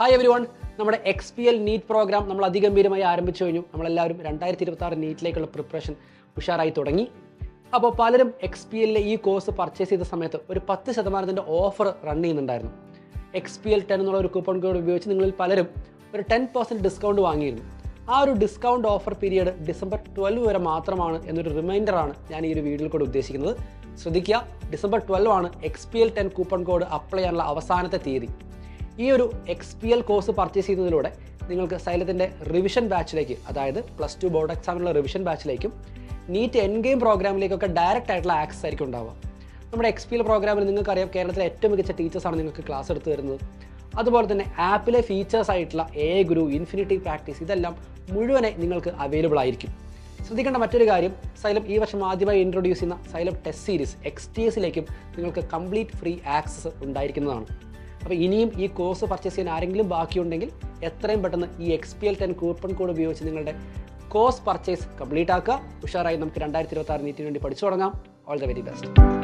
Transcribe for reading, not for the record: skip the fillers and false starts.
Hi every one, നമ്മുടെ XPL NEET programme നമ്മൾ അതിഗംഭീരമായി ആരംഭിച്ചു കഴിഞ്ഞു. നമ്മളെല്ലാവരും 2026 നീറ്റിലേക്കുള്ള പ്രിപ്പറേഷൻ ഉഷാറായി തുടങ്ങി. അപ്പോൾ പലരും XPLലെ ഈ കോഴ്സ് പർച്ചേസ് ചെയ്ത സമയത്ത് ഒരു 10% ഓഫർ റൺ ചെയ്യുന്നുണ്ടായിരുന്നു. XPL 10 എന്നുള്ള ഒരു കൂപ്പൺ കോഡ് ഉപയോഗിച്ച് നിങ്ങളിൽ പലരും ഒരു 10% ഡിസ്കൗണ്ട് വാങ്ങിയിരുന്നു. ആ ഒരു ഡിസ്കൗണ്ട് ഓഫർ പീരീഡ് ഡിസംബർ 12 വരെ മാത്രമാണ് എന്നൊരു റിമൈൻഡറാണ് ഞാൻ ഈ ഒരു വീഡിയോയിൽ കൂടെ ഉദ്ദേശിക്കുന്നത്. ശ്രദ്ധിക്കുക, ഡിസംബർ 12 ആണ് XPL 10 കൂപ്പൺ കോഡ് അപ്ലൈ ചെയ്യാനുള്ള അവസാനത്തെ തീയതി. ഈ ഒരു XPL കോഴ്സ് പർച്ചേസ് ചെയ്യുന്നതിലൂടെ നിങ്ങൾക്ക് സൈലത്തിൻ്റെ റിവിഷൻ ബാച്ചിലേക്ക്, അതായത് +2 ബോർഡ് എക്സാമിനുള്ള റിവിഷൻ ബാച്ചിലേക്കും നീറ്റ് എൻ ഗെയിം പ്രോഗ്രാമിലേക്കൊക്കെ ഡയറക്റ്റ് ആയിട്ടുള്ള ആക്സസ് ആയിരിക്കും ഉണ്ടാവുക. നമ്മുടെ XPL പ്രോഗ്രാമിൽ നിങ്ങൾക്കറിയാം, കേരളത്തിലെ ഏറ്റവും മികച്ച ടീച്ചേഴ്സാണ് നിങ്ങൾക്ക് ക്ലാസ് എടുത്തു തരുന്നത്. അതുപോലെ തന്നെ ആപ്പിലെ ഫീച്ചേഴ്സ് ആയിട്ടുള്ള AI ഗുരു, ഇൻഫിനിറ്റി പ്രാക്ടീസ്, ഇതെല്ലാം മുഴുവനെ നിങ്ങൾക്ക് അവൈലബിൾ ആയിരിക്കും. ശ്രദ്ധിക്കേണ്ട മറ്റൊരു കാര്യം, സൈലം ഈ വർഷം ആദ്യമായി ഇൻട്രൊഡ്യൂസ് ചെയ്യുന്ന സൈലം ടെസ്റ്റ് സീരീസ് XTSലേക്കും നിങ്ങൾക്ക് കംപ്ലീറ്റ് ഫ്രീ ആക്സസ് ഉണ്ടായിരിക്കുന്നതാണ്. അപ്പോൾ ഇനിയും ഈ കോഴ്സ് പർച്ചേസ് ചെയ്യാൻ ആരെങ്കിലും ബാക്കിയുണ്ടെങ്കിൽ എത്രയും പെട്ടെന്ന് ഈ XPL 10 കൂപ്പൺ കോഡ് ഉപയോഗിച്ച് നിങ്ങളുടെ കോഴ്സ് പർച്ചേസ് കംപ്ലീറ്റ് ആക്കുക. ഉഷാറായി നമുക്ക് 2026 നീറ്റിന് വേണ്ടി പഠിച്ചു തുടങ്ങാം. All the very best.